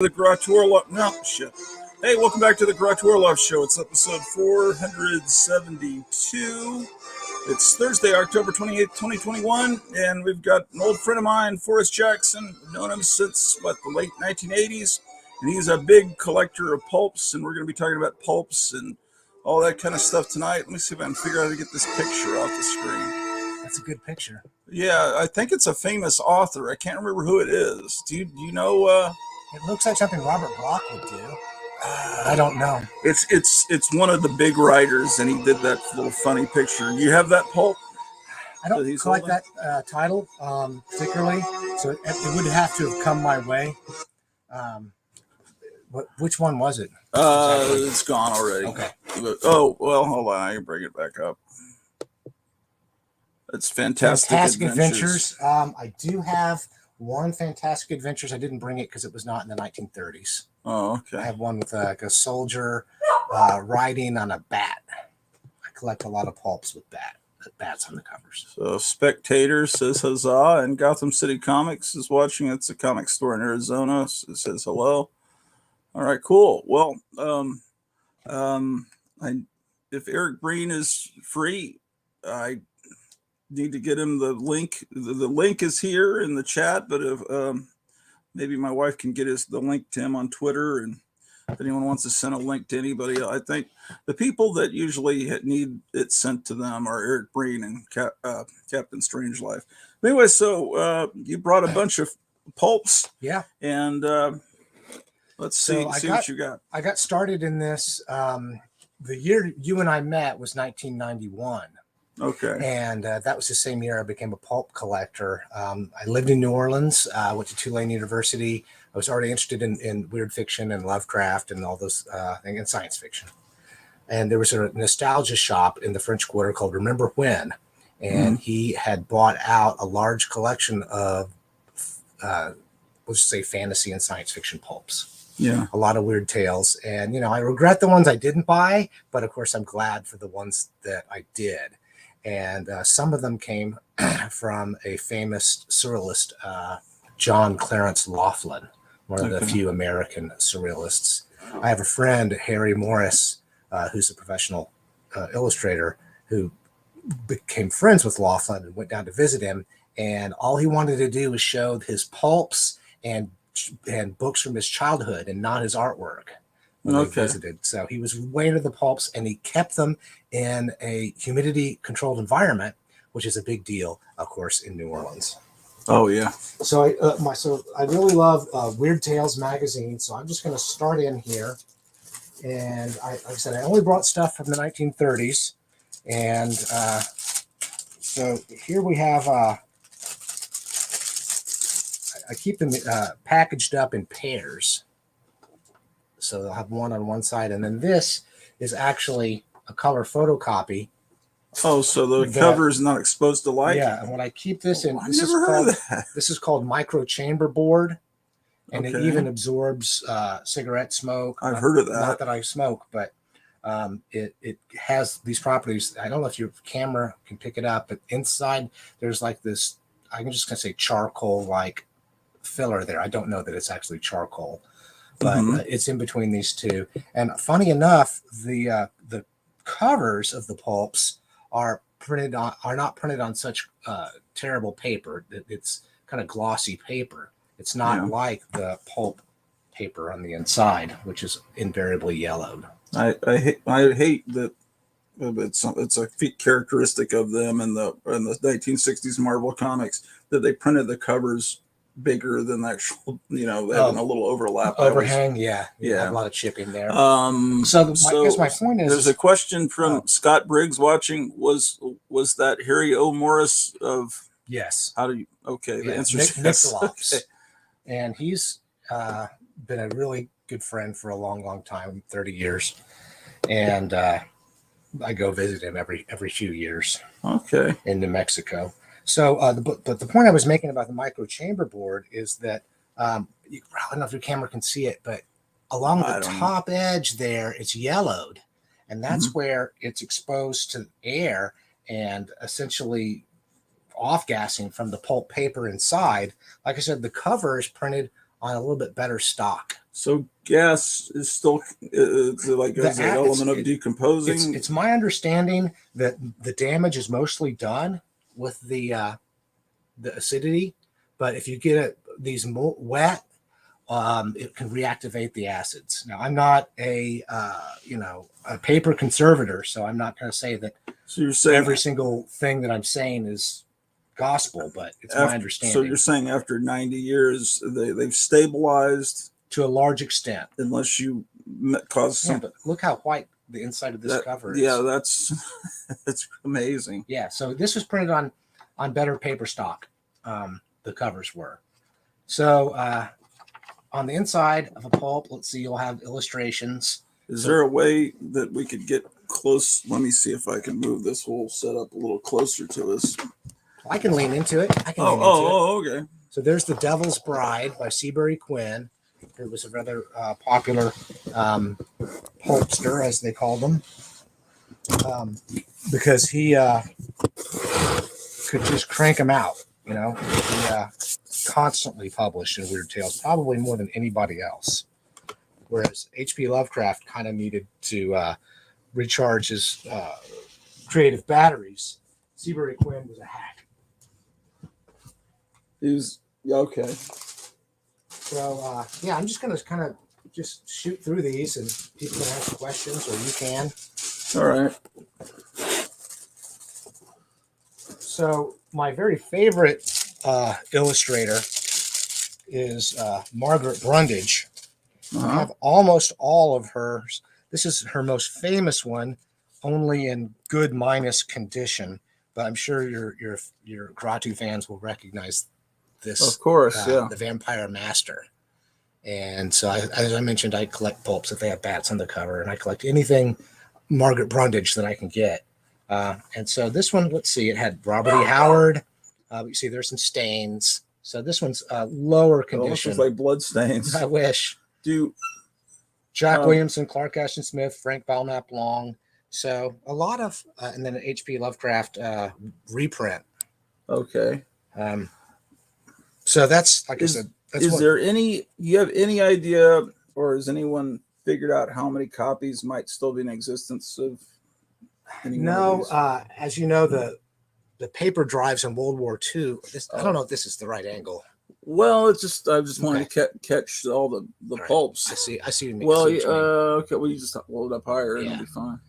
The Grattoir Love. No, shit. Hey, welcome back to the Grattoir Love Show. It's episode 472. It's Thursday, October 28th, 2021, and we've got an old friend of mine, Forrest Jackson. I've known him since, the late 1980s, and he's a big collector of pulps, and we're going to be talking about pulps and all that kind of stuff tonight. Let me see if I can figure out how to get this picture off the screen. That's a good picture. Yeah, I think it's a famous author. I can't remember who it is. Do you know... It looks like something Robert Bloch would do. I don't know. It's one of the big writers, and he did that little funny picture. You have that pulp? I don't collect that title particularly, so it would have to have come my way. Which one was it? It's gone already. Okay. Oh, well, hold on. I can bring it back up. It's Fantastic Adventures. I do have one Fantastic Adventures. I didn't bring it because it was not in the 1930s. Oh, okay. I have one with a soldier riding on a bat. I collect a lot of pulps with bats on the covers. So Spectator says huzzah, and Gotham City Comics is watching. It's a comic store in Arizona. It says hello. All right, cool. Well, if Eric Breen is free, I need to get him the link. The link is here in the chat, but if maybe my wife can get the link to him on Twitter, and if anyone wants to send a link to anybody, I think the people that usually need it sent to them are Eric Breen and Captain Strangelove. Anyway, so you brought a bunch of pulps, yeah, and let's see what you got. I got started in this. The year you and I met was 1991. Okay. And that was the same year I became a pulp collector. I lived in New Orleans. I went to Tulane University. I was already interested in weird fiction and Lovecraft and all those things, and science fiction. And there was a nostalgia shop in the French Quarter called Remember When, and he had bought out a large collection of, let's just say, fantasy and science fiction pulps. Yeah. A lot of weird tales. And, I regret the ones I didn't buy, but of course I'm glad for the ones that I did. And some of them came from a famous surrealist, John Clarence Laughlin, one of the few American surrealists. I have a friend, Harry Morris, who's a professional illustrator, who became friends with Laughlin and went down to visit him. And all he wanted to do was show his pulps and books from his childhood and not his artwork. When they visited. So he was way into the pulps, and he kept them in a humidity-controlled environment, which is a big deal, of course, in New Orleans. Oh yeah. So I really love Weird Tales magazine. So I'm just going to start in here, and like I said, I only brought stuff from the 1930s, and so here we have. I keep them packaged up in pairs. So they'll have one on one side, and then this is actually a color photocopy. Oh, so the cover is not exposed to light? Yeah, and when I keep this in, I've never heard of that. This is called micro chamber board, and it even absorbs cigarette smoke. I've heard of that. Not that I smoke, but it has these properties. I don't know if your camera can pick it up, but inside there's like this, I'm just going to say charcoal-like filler there. I don't know that it's actually charcoal. But it's in between these two. And funny enough, the covers of the pulps are not printed on such terrible paper. It's kind of glossy paper. It's not like the pulp paper on the inside, which is invariably yellowed. I hate that. It's a characteristic of them in the 1960s Marvel comics that they printed the covers bigger than the actual, having a little overhang. Yeah, a lot of chipping there. I guess my point is, there's a question from Scott Briggs watching. Was that Harry O. Morris of? Yes. How do you? Okay, the answer is yes. Okay. And he's been a really good friend for a long time, 30 years, and I go visit him every few years. Okay. In New Mexico. So, but the point I was making about the micro chamber board is that I don't know if your camera can see it, but along the top edge there, it's yellowed, and that's where it's exposed to air and essentially off-gassing from the pulp paper inside. Like I said, the cover is printed on a little bit better stock. So gas is still like as an element of decomposing. It's my understanding that the damage is mostly done with the acidity, but if you get these wet, it can reactivate the acids. Now, I'm not a paper conservator, so I'm not going to say that. So you're saying every single thing that I'm saying is gospel, but it's my understanding. So you're saying after 90 years, they've stabilized to a large extent, unless you cause some. But look how white the inside of this cover is. Yeah, that's amazing. Yeah, so this was printed on better paper stock. The covers were. So on the inside of a pulp, let's see, you'll have illustrations. Is there a way that we could get close? Let me see if I can move this whole setup a little closer to us. I can lean into it. Okay. So there's The Devil's Bride by Seabury Quinn. It was a rather popular pulpster, as they called them, because he could just crank them out. He constantly published in Weird Tales, probably more than anybody else. Whereas H.P. Lovecraft kind of needed to recharge his creative batteries. Seabury Quinn was a hack. Okay. So I'm just gonna kind of just shoot through these, and people can ask questions, or you can. All right. So my very favorite illustrator is Margaret Brundage. I have almost all of hers. This is her most famous one, only in good minus condition. But I'm sure your Gratu fans will recognize this. Of course, The Vampire Master. And so, as I mentioned, I collect pulps if they have bats on the cover, and I collect anything Margaret Brundage that I can get. And so this one, let's see, it had Robert E. Howard. You see, there's some stains. So this one's lower condition. This is like blood stains. I wish. Jack Williamson, Clark Ashton Smith, Frank Belknap Long. So a lot of, and then an H.P. Lovecraft reprint. Okay. So that's, like I said, that's you have any idea, or has anyone figured out how many copies might still be in existence of any one of these? As you know, the paper drives in World War II. I don't know if this is the right angle. Well, it's just I just wanted to catch all the pulps. I see. Well, okay. Well, you just hold it up higher and it'll be fine.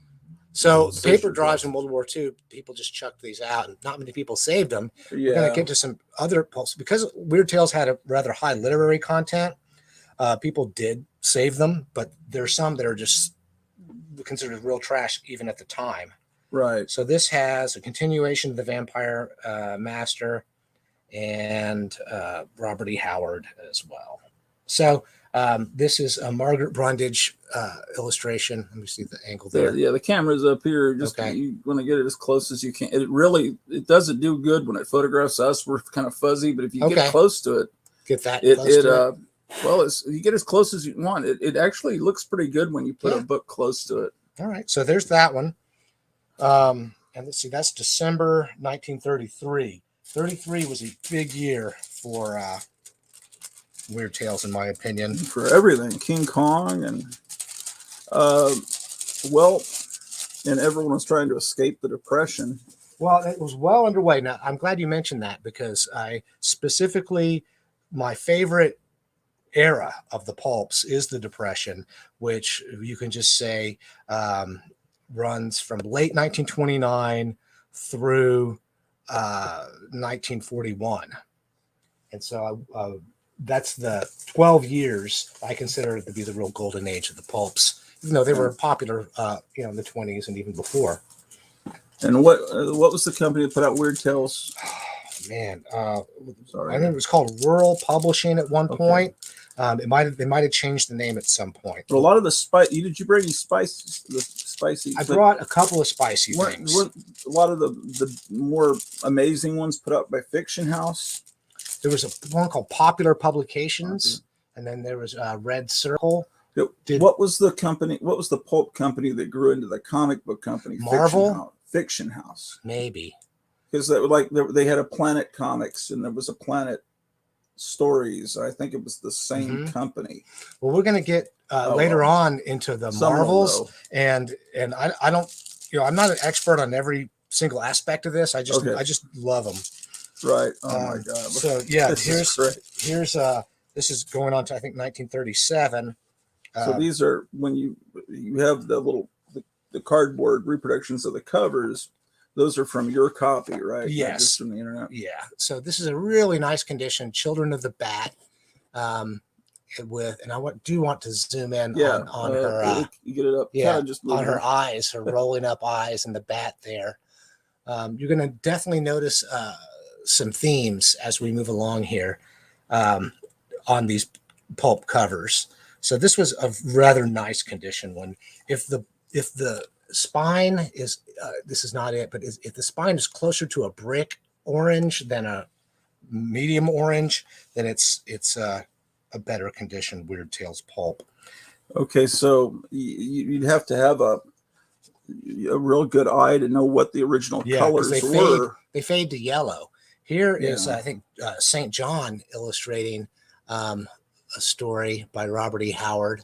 So paper drives in World War II, people just chucked these out, and not many people saved them. Yeah. We're going to get to some other pulps because Weird Tales had a rather high literary content. People did save them, but there's some that are just considered real trash even at the time. Right. So this has a continuation of the Vampire Master and Robert E. Howard as well. So this is a Margaret Brundage illustration. Let me see the angle there. Yeah, the camera's up here. You want to get it as close as you can. It doesn't do good when it photographs us. We're kind of fuzzy, but if you get close to it, you get as close as you want. It actually looks pretty good when you put a book close to it. All right, so there's that one. And let's see, that's December 1933. 33 was a big year for Weird Tales, in my opinion. For everything, King Kong, and and everyone was trying to escape the Depression. Well, it was well underway. Now, I'm glad you mentioned that, because my favorite era of the pulps is the Depression, which you can just say runs from late 1929 through 1941. And so that's the 12 years I consider to be the real golden age of the pulps, even though they were popular in the 20s and even before. And what was the company that put out Weird Tales? Oh, man, sorry, I think it was called Rural Publishing at one point. They might have changed the name at some point. But a lot of the spice. Did you bring any spice? The spicy. I brought a couple of spicy things. A lot of the more amazing ones put out by Fiction House. There was a one called Popular Publications, and then there was Red Circle. What was the company? What was the pulp company that grew into the comic book company? Marvel. Fiction House. Maybe. Because they had a Planet Comics, and there was a Planet stories. I think it was the same Mhm. company. Well, we're going to get later on into the Some of them, Marvels, though. and I don't, I'm not an expert on every single aspect of this. I just love them. Right. Oh my God. So yeah, This is great. here's this is going on to, I think, 1937. So these are when you have the cardboard reproductions of the covers. Those are from your copy, right? Not Yes. just from the internet. Yeah. So this is a really nice condition. Children of the Bat. And I do want to zoom in on her. You get it up. Yeah, Just on her eyes, her rolling up eyes, and the bat there. You're going to definitely notice some themes as we move along here on these pulp covers. So this was a rather nice condition one. If the spine is this is not it, but if the spine is closer to a brick orange than a medium orange, then it's a better condition Weird Tales pulp. Okay, so you'd have to have a real good eye to know what the original colors were. They fade to yellow. Here is, I think, St. John illustrating a story by Robert E. Howard,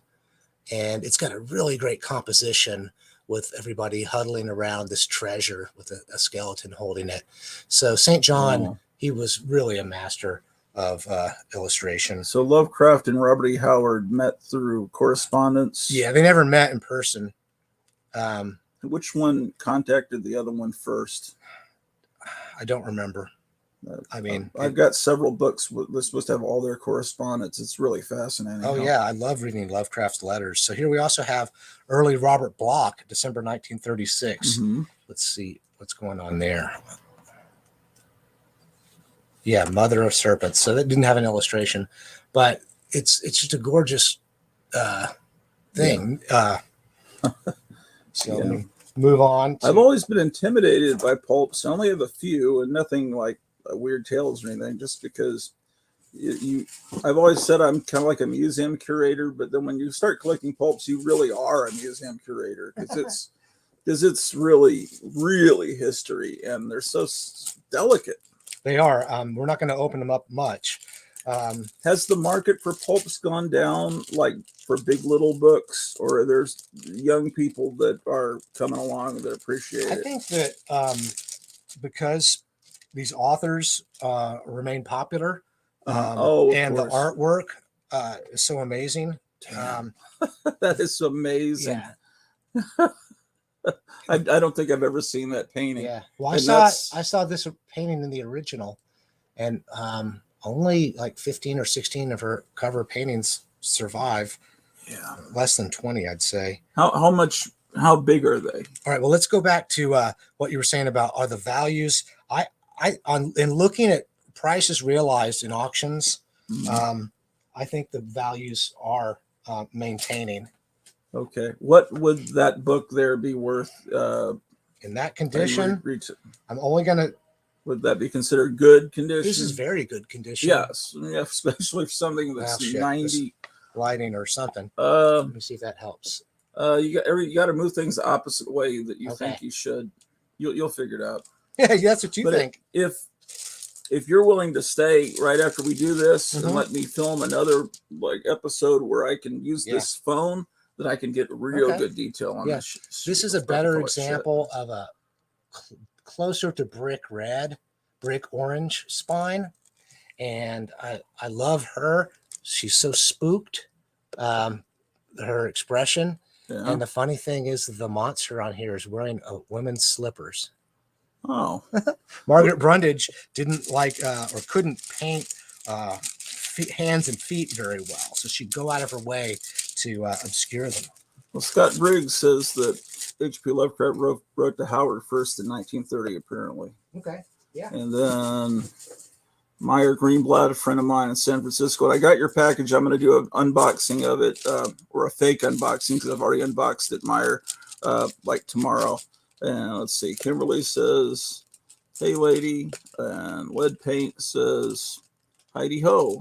and it's got a really great composition with everybody huddling around this treasure with a skeleton holding it. So St. John, he was really a master of illustration. So Lovecraft and Robert E. Howard met through correspondence. Yeah, they never met in person. Which one contacted the other one first? I don't remember. I mean, I've got several books. They're supposed to have all their correspondence. It's really fascinating. Oh, yeah. I love reading Lovecraft's letters. So here we also have early Robert Bloch, December 1936. Mm-hmm. Let's see what's going on there. Yeah, Mother of Serpents. So that didn't have an illustration, but it's just a gorgeous thing. Yeah. So let me move on. I've always been intimidated by pulps. I only have a few, and nothing like Weird Tales or anything, just because I've always said I'm kind of like a museum curator, but then when you start collecting pulps, you really are a museum curator because it's really, really history, and they're so delicate. They are. We're not going to open them up much. Has the market for pulps gone down, like for big little books, or there's young people that are coming along that appreciate it? I think that because these authors remain popular, and the artwork is so amazing. That is amazing. Yeah. I don't think I've ever seen that painting. Yeah. Well, I saw this painting in the original, and only like 15 or 16 of her cover paintings survive. Yeah. Less than 20, I'd say. How big are they? All right. Well, let's go back to what you were saying about are the values. In looking at prices realized in auctions, mm-hmm. I think the values are maintaining. Okay. What would that book there be worth? In that condition, I'm only going to. Would that be considered good condition? This is very good condition. Yes. Yeah, especially for something that's 90. Lighting or something. Let me see if that helps. You got to move things the opposite way that you think you should. You'll figure it out. Yeah, that's what you think. If you're willing to stay right after we do this and let me film another episode where I can use this phone, then I can get real good detail on this. This is a better example of a closer to brick orange spine, and I love her. She's so spooked. Her expression, and the funny thing is, the monster on here is wearing a women's slippers. Oh, Margaret Brundage didn't like or couldn't paint hands and feet very well, so she'd go out of her way to obscure them. Well, Scott Briggs says that H.P. Lovecraft wrote to Howard first in 1930, apparently. Okay, yeah. And then Meyer Greenblatt, a friend of mine in San Francisco. I got your package. I'm going to do an unboxing of it, or a fake unboxing, because I've already unboxed it, Meyer, tomorrow. And let's see. Kimberly says, "Hey, lady," and Lead Paint says, "Heidi ho."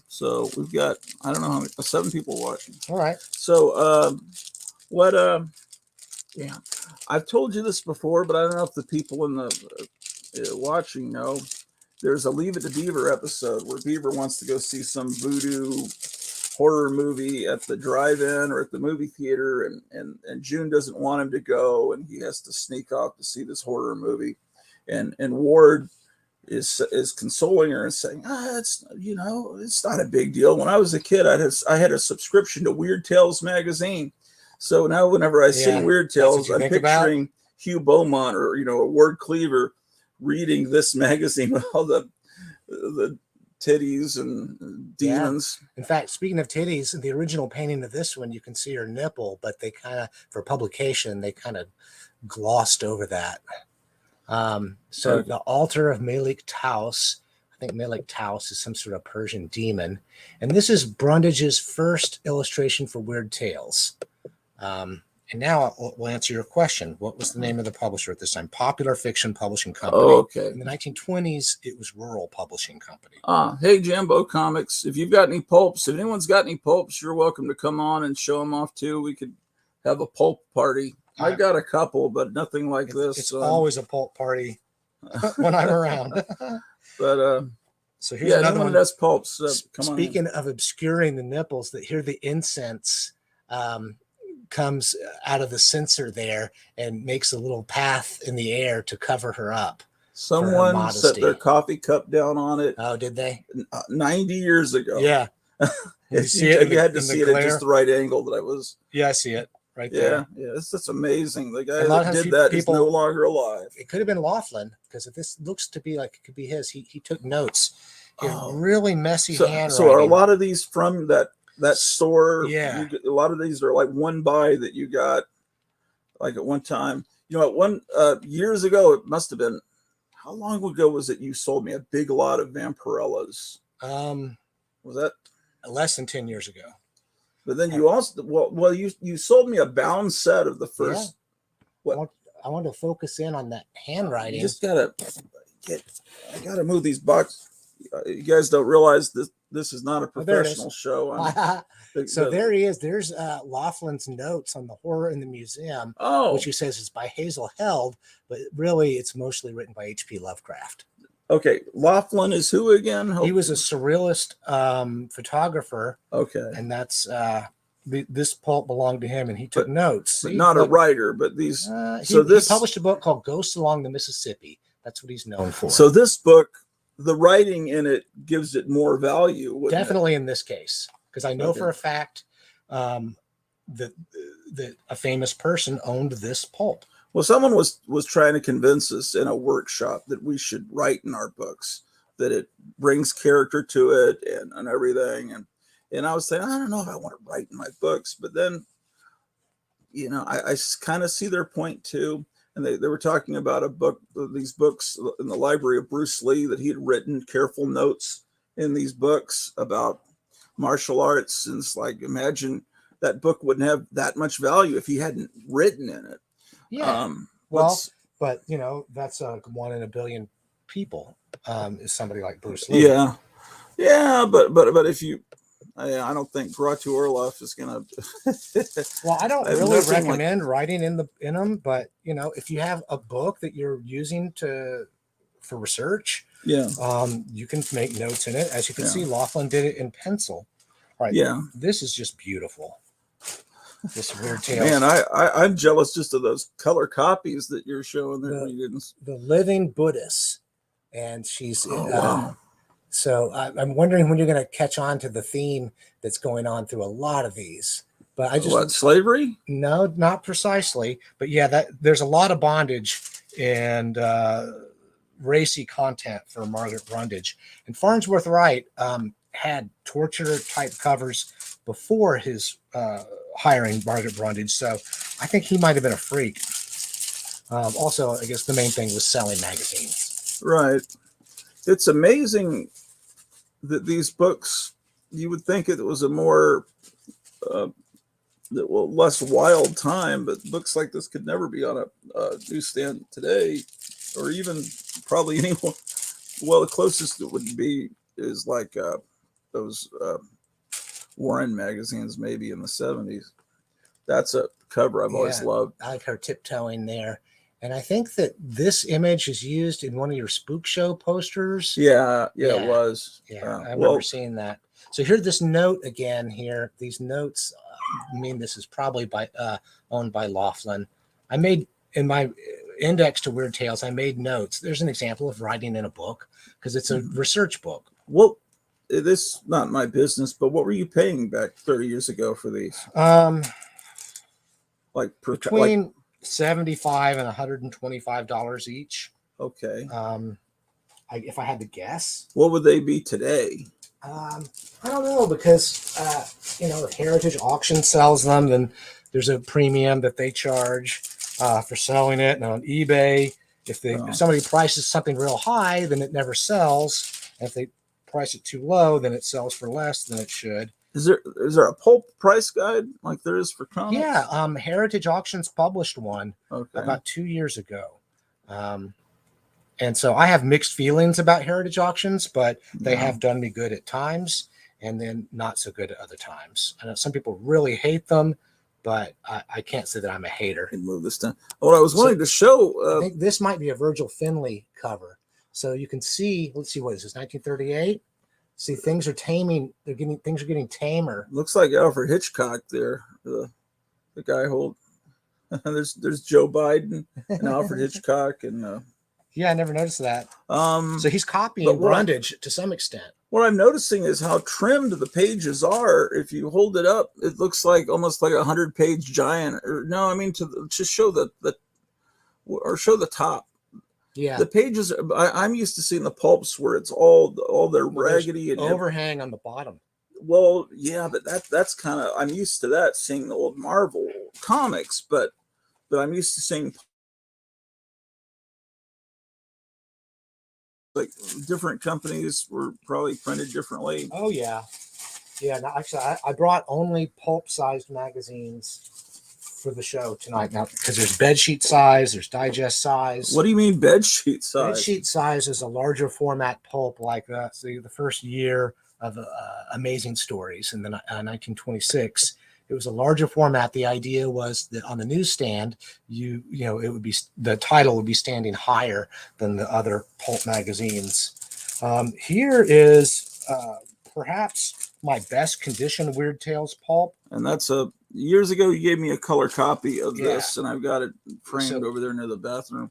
So we've got, I don't know how many, 7 people watching. All right. So I've told you this before, but I don't know if the people in the watching know. there's a Leave It to Beaver episode where Beaver wants to go see some voodoo horror movie at the drive-in or at the movie theater, and June doesn't want him to go, and he has to sneak off to see this horror movie, and Ward is consoling her and saying, it's it's not a big deal. When I was a kid, I had a subscription to Weird Tales magazine, so now whenever I see Weird Tales, I'm picturing Hugh Beaumont or a Ward Cleaver reading this magazine with all the titties and demons. In fact, speaking of titties, the original painting of this one, you can see her nipple, but they kind of, for publication, they kind of glossed over that. So the altar of Malik Taus, I think Malik Taus is some sort of Persian demon. And this is Brundage's first illustration for Weird Tales. And now we'll answer your question. What was the name of the publisher at this time? Popular Fiction Publishing Company. Oh, okay. In the 1920s, it was Rural Publishing Company. Hey, Jambo Comics, if you've got any pulps, if anyone's got any pulps, you're welcome to come on and show them off too. We could have a pulp party. I've got a couple, but nothing like this. It's always a pulp party when I'm around. But so here's another one that's pulps. Come Speaking of obscuring the nipples, that here the incense comes out of the censer there and makes a little path in the air to cover her up. Someone set their coffee cup down on it. Oh, did they? 90 years ago. Yeah. You had to see it at just the right angle that I was. Yeah, I see it right there. Yeah, that's amazing. The guy that did that is no longer alive. It could have been Laughlin, because if this looks to be like it could be his, he took notes. Really messy handwriting. So are a lot of these from that store? Yeah. A lot of these are like one buy that you got like at one time. At one years ago, it must have been, how long ago was it you sold me a big lot of Vampirellas? Was that less than 10 years ago? But then you also you sold me a bound set of the first. Yeah. I want to focus in on that handwriting. You just I gotta move these boxes. You guys don't realize this is not a professional show. So there he is. There's Laughlin's notes on the horror in the museum, which he says is by Hazel Held, but really it's mostly written by H.P. Lovecraft. Okay, Laughlin is who again? He was a surrealist photographer. Okay, and that's this pulp belonged to him, and he took notes. But not a writer, but these. He published a book called Ghosts Along the Mississippi. That's what he's known for. So this book, the writing in it gives it more value. Definitely in this case, because I know for a fact that a famous person owned this pulp. Well, someone was trying to convince us in a workshop that we should write in our books, that it brings character to it and everything. And I was saying, I don't know if I want to write in my books, but then, I kind of see their point too. And they were talking about these books in the library of Bruce Lee that he had written careful notes in these books about martial arts. And it's like, imagine that book wouldn't have that much value if he hadn't written in it. Yeah. But that's 1 in a billion people is somebody like Bruce Lee. Yeah. Yeah. But if you, I don't think Gratu Orloff is going to. Well, I don't really recommend writing in them, but if you have a book that you're using for research, you can make notes in it. As you can see, Laughlin did it in pencil. Right. Yeah. This is just beautiful. This Weird Tales. Man, I'm jealous just of those color copies that you're showing there. The Living Buddhist, and she's wow. So I'm wondering when you're going to catch on to the theme that's going on through a lot of these. But I just slavery? No, not precisely. But there's a lot of bondage and racy content for Margaret Brundage. And Farnsworth Wright had torture type covers before his hiring Margaret Brundage, so I think he might have been a freak. Also, I guess the main thing was selling magazines. Right. It's amazing that these books, you would think it was a more, less wild time, but books like this could never be on a newsstand today, or even probably anyone. Well, the closest it would be is like those Warren magazines, maybe in the 70s. That's a cover I've always loved. I like her tiptoeing there. And I think that this image is used in one of your spook show posters. Yeah, Yeah. it was. Yeah, I remember seeing that. So here's this note again here. These notes mean this is probably owned by Laughlin. I made in my index to Weird Tales, I made notes. There's an example of writing in a book because it's a research book. Well, this is not my business, but what were you paying back 30 years ago for these? Like between $75 and $125 each. Okay. If I had to guess, what would they be today? I don't know, because if Heritage Auction sells them, then there's a premium that they charge for selling it. And on eBay, if somebody prices something real high, then it never sells. And if they price it too low, then it sells for less than it should. Is there a pulp price guide like there is for comics? Yeah, Heritage Auctions published one about 2 years ago. And so I have mixed feelings about Heritage Auctions, but they have done me good at times and then not so good at other times. I know some people really hate them, but I can't say that I'm a hater. Can move this down. What I was wanting to show. I think this might be a Virgil Finlay cover. So you can see, let's see, what is this, 1938? See, things are taming. Things are getting tamer. Looks like Alfred Hitchcock there. The guy there's Joe Biden and Alfred Hitchcock and. Yeah, I never noticed that. So he's copying Brundage to some extent. What I'm noticing is how trimmed the pages are. If you hold it up, it looks like almost like 100-page giant. Or no, I mean to show show the top. Yeah, the pages. I'm used to seeing the pulps where it's all they're raggedy and overhang on the bottom. Well, yeah, but that's kind of, I'm used to that, seeing the old Marvel comics, but I'm used to seeing like different companies were probably printed differently. Oh yeah. No, actually, I brought only pulp-sized magazines for the show tonight now, because there's bedsheet size, there's digest size. What do you mean bedsheet size? Bedsheet size is a larger format pulp, like the first year of Amazing Stories in the 1926. It was a larger format. The idea was that on the newsstand, it would be, the title would be standing higher than the other pulp magazines. Here is perhaps my best condition Weird Tales pulp. And that's years ago you gave me a color copy of this, and I've got it framed over there near the bathroom.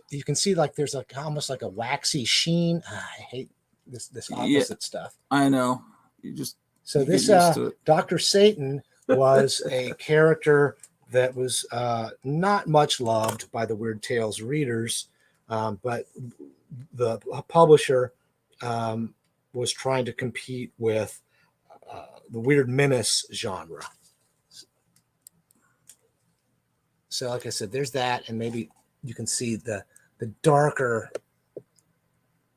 You can see like there's almost like a waxy sheen. I hate this opposite stuff. I know. This Dr. Satan was a character that was not much loved by the Weird Tales readers, but the publisher was trying to compete with the Weird Menace genre. So like I said, there's that, and maybe you can see the darker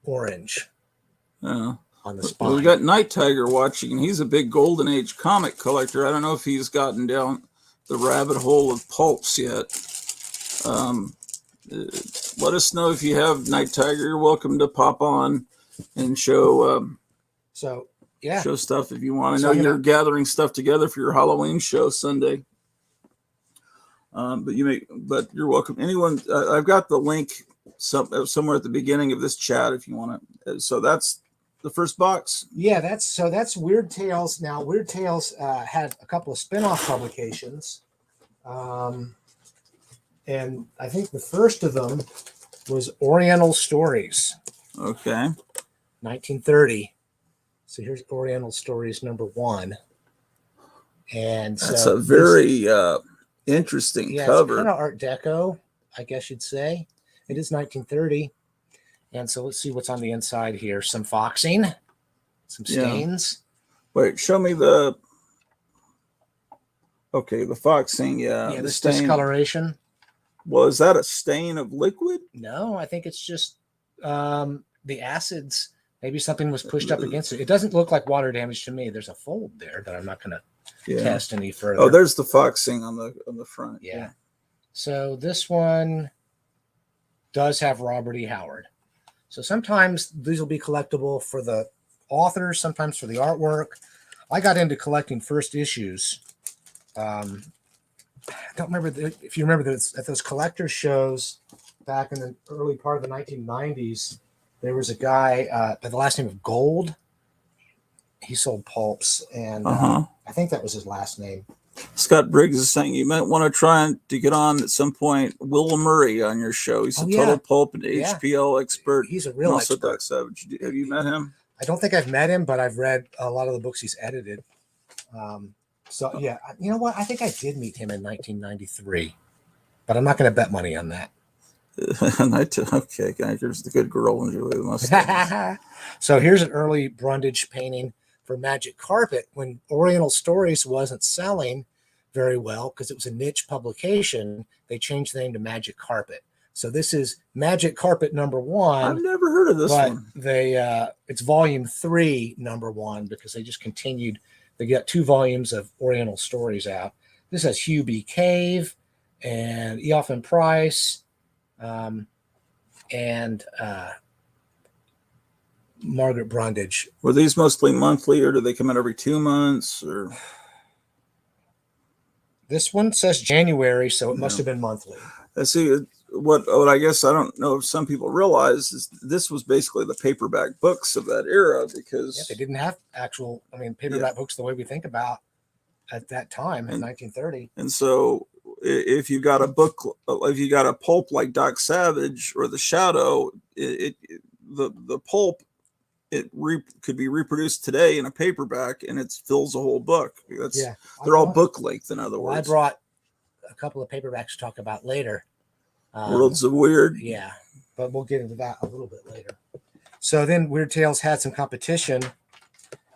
orange on the spine. Well, we got Night Tiger watching, and he's a big Golden Age comic collector. I don't know if he's gotten down the rabbit hole of pulps yet. Let us know if you have Night Tiger. You're welcome to pop on and show show stuff if you want. I know you're gathering stuff together for your Halloween show Sunday. But you're welcome. Anyone, I've got the link somewhere at the beginning of this chat if you want to. So that's the first box. Yeah, that's Weird Tales. Now, Weird Tales had a couple of spin-off publications, and I think the first of them was Oriental Stories. Okay. 1930. So here's Oriental Stories #1, and that's a very interesting cover. It's kind of Art Deco, I guess you'd say. It is 1930. And so let's see what's on the inside here. Some foxing, some stains. Wait, show me the foxing. Yeah, this discoloration. Well, is that a stain of liquid? No, I think it's just the acids. Maybe something was pushed up against it. It doesn't look like water damage to me. There's a fold there that I'm not going to test any further. Oh, there's the foxing on the front. Yeah. So this one does have Robert E. Howard. So sometimes these will be collectible for the authors, sometimes for the artwork. I got into collecting first issues I don't remember if you remember that at those collector shows back in the early part of the 1990s, there was a guy by the last name of Gold. He sold pulps, and I think that was his last name. Scott Briggs is saying you might want to try to get on at some point Will Murray on your show. He's a total pulp and HPL expert. He's a real expert. Doc Savage. Have you met him? I don't think I've met him, but I've read a lot of the books he's edited. So yeah, you know what? I think I did meet him in 1993, but I'm not going to bet money on that. Okay, here's the good girl and Julie the mustache. So here's an early Brundage painting for Magic Carpet when Oriental Stories wasn't selling very well because it was a niche publication. They changed the name to Magic Carpet. So this is Magic Carpet #1. I've never heard of this one. It's volume 3, #1, because they just continued. They got 2 volumes of Oriental Stories out. This has Hugh B. Cave and Eoff and Price and Margaret Brundage. Were these mostly monthly, or do they come out every 2 months? Or this one says January, so it must have been monthly. I see. What I guess I don't know if some people realize is this was basically the paperback books of that era, because they didn't have actual, paperback books the way we think about at that time in 1930. And so if you got a book, if you got a pulp like Doc Savage or The Shadow, the pulp could be reproduced today in a paperback, and it fills a whole book. They're all book length, in other words. I brought a couple of paperbacks to talk about later. Worlds of Weird. Yeah, but we'll get into that a little bit later. So then Weird Tales had some competition,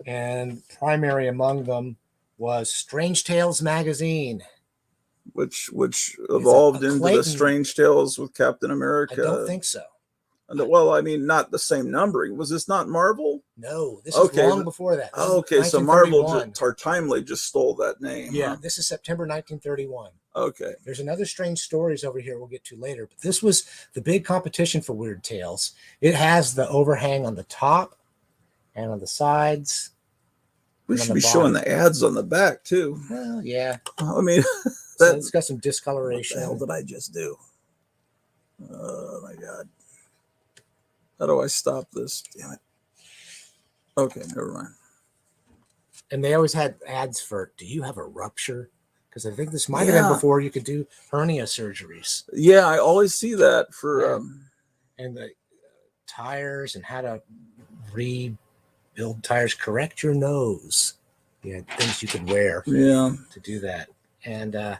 and primary among them was Strange Tales magazine, which evolved into the Strange Tales with Captain America. I don't think so. Well, I mean, not the same numbering. Was this not Marvel? No, this is long before that. Okay, so Marvel timely just stole that name. Yeah, This is September 1931. Okay. There's another Strange Stories over here we'll get to later, but this was the big competition for Weird Tales. It has the overhang on the top and on the sides. We should be showing the ads on the back too. Well, yeah. I mean, so it's got some discoloration. What the hell did I just do? Oh my God. How do I stop this? Damn it. Okay, never mind. And they always had ads for, do you have a rupture? Because I think this might have been before you could do hernia surgeries. Yeah, I always see that for... and the tires and how to rebuild tires, correct your nose. You had things you could wear to do that. And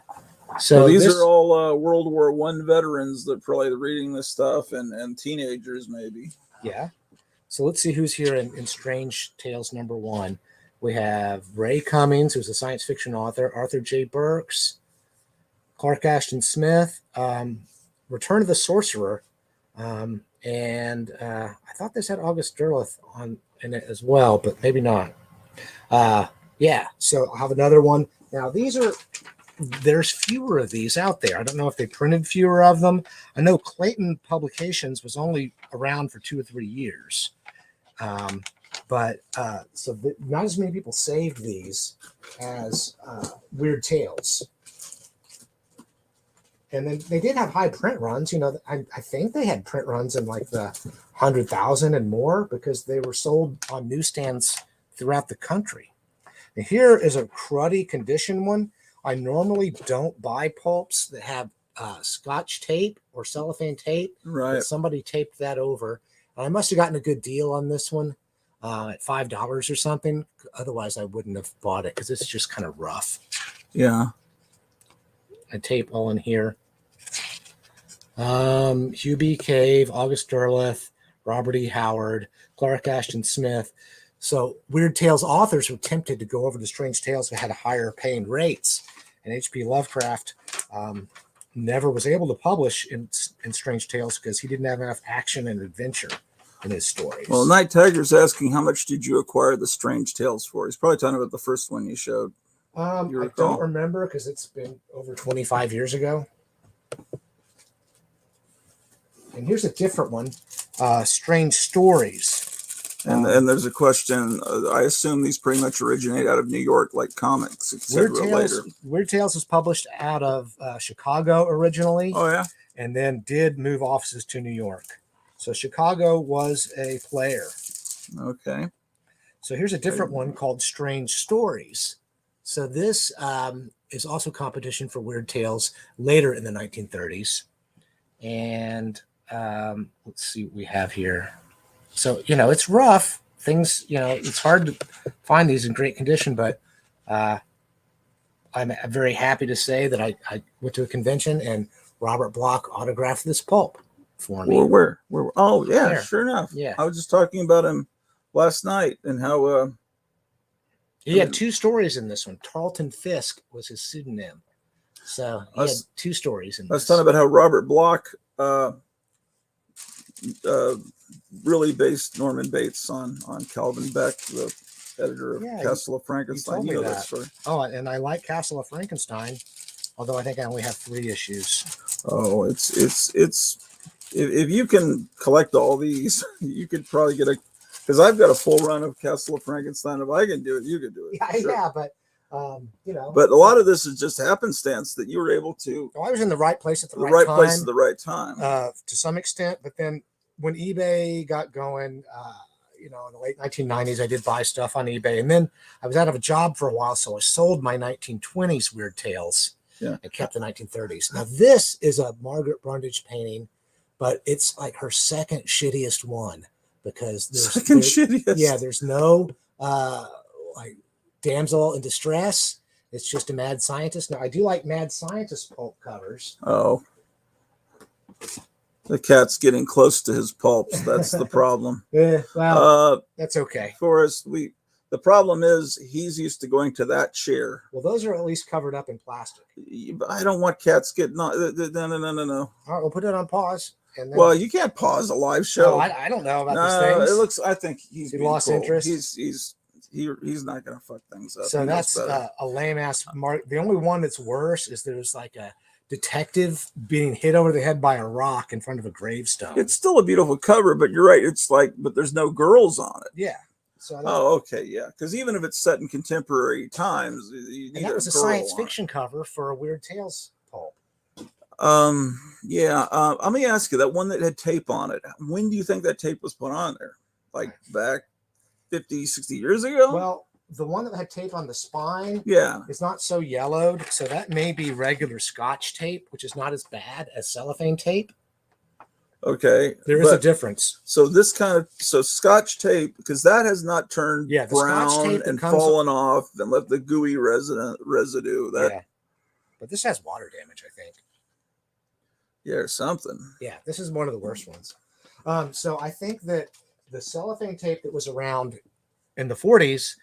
so these are all World War I veterans that probably are reading this stuff, and teenagers maybe. Yeah. So let's see who's here in Strange Tales #1. We have Ray Cummings, who's a science fiction author, Arthur J. Burks, Clark Ashton Smith, Return of the Sorcerer, and I thought this had August Derleth in it as well, but maybe not. So I'll have another one. Now, there's fewer of these out there. I don't know if they printed fewer of them. I know Clayton Publications was only around for 2 or 3 years. But not as many people saved these as Weird Tales. And then they did have high print runs. I think they had print runs in like the 100,000 and more because they were sold on newsstands throughout the country. And here is a cruddy condition one. I normally don't buy pulps that have Scotch tape or cellophane tape. Right. But somebody taped that over. And I must have gotten a good deal on this one. At $5 or something. Otherwise, I wouldn't have bought it because it's just kind of rough. Yeah. I tape all in here. Hugh B. Cave, August Derleth, Robert E. Howard, Clark Ashton Smith. So Weird Tales authors were tempted to go over to Strange Tales that had higher paying rates. And H.P. Lovecraft never was able to publish in Strange Tales because he didn't have enough action and adventure in his stories. Well, Night Tiger's asking, how much did you acquire the Strange Tales for? He's probably talking about the first one you showed. I don't remember because it's been over 25 years ago. And here's a different one, Strange Stories. And there's a question. I assume these pretty much originate out of New York, like comics, etc. Later. Weird Tales was published out of Chicago originally, Oh yeah. and then did move offices to New York. So Chicago was a player. Okay. So here's a different one called Strange Stories. So this is also competition for Weird Tales later in the 1930s. And let's see what we have here. So, it's rough. Things, it's hard to find these in great condition, but I'm very happy to say that I went to a convention and Robert Bloch autographed this pulp for me. Where? Oh, yeah, There. sure enough. Yeah. I was just talking about him last night and how he had two stories in this one. Tarleton Fisk was his pseudonym. So he had two stories in this. I was talking about how Robert Bloch really based Norman Bates on Calvin Beck, the editor of Castle of Frankenstein. You know that story. Oh, and I like Castle of Frankenstein, although I think I only have 3 issues. Oh, it's if you can collect all these, you could probably get because I've got a full run of Castle of Frankenstein. If I can do it, you can do it. Yeah, sure. Yeah, but But a lot of this is just happenstance that you were able to. I was in the right place at the right time. Place at the right time. To some extent, but then when eBay got going, in the late 1990s, I did buy stuff on eBay, and then I was out of a job for a while, so I sold my 1920s Weird Tales and kept the 1930s. Now this is a Margaret Brundage painting, but it's like her second shittiest one because there's no like damsel in distress. It's just a mad scientist. Now I do like mad scientist pulp covers. Oh. The cat's getting close to his pulps. That's the problem. Well, that's okay. Forrest, the problem is he's used to going to that chair. Well, those are at least covered up in plastic. I don't want cats getting no. All right, we'll put it on pause. And then, well, you can't pause a live show. No, I don't know about these things. It looks. I think he's lost interest. He's not going to fuck things up. So that's a lame ass mark. The only one that's worse is there's like a detective being hit over the head by a rock in front of a gravestone. It's still a beautiful cover, but you're right. It's like, but there's no girls on it. Yeah. So okay, yeah. Because even if it's set in contemporary times, you need that was a science fiction cover for a Weird Tales pulp. Yeah. Let me ask you, that one that had tape on it. When do you think that tape was put on there? Like back 50, 60 years ago? Well, the one that had tape on the spine, is not so yellowed, so that may be regular Scotch tape, which is not as bad as cellophane tape. Okay, there is a difference. So this Scotch tape, because that has not turned brown and fallen off and left the gooey residue. But this has water damage, I think. Yeah, or something. Yeah, this is one of the worst ones. So I think that the cellophane tape that was around in the 40s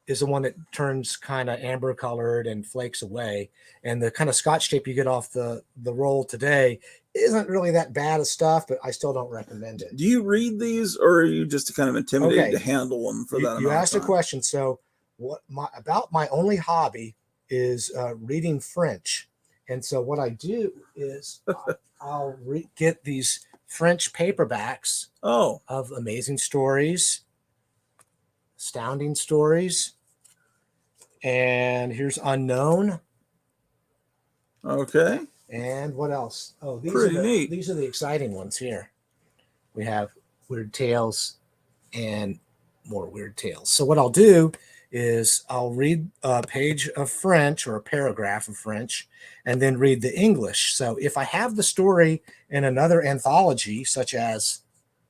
is the one that turns kind of amber colored and flakes away. And the kind of Scotch tape you get off the roll today isn't really that bad of stuff, but I still don't recommend it. Do you read these, or are you just kind of intimidated to handle them for that? You asked a question. So about my only hobby is reading French. And so what I do is I'll get these French paperbacks of amazing stories, astounding stories. And here's Unknown. Okay. And what else? Oh, these are the exciting ones here. We have Weird Tales and more Weird Tales. So what I'll do is I'll read a page of French or a paragraph of French and then read the English. So if I have the story in another anthology, such as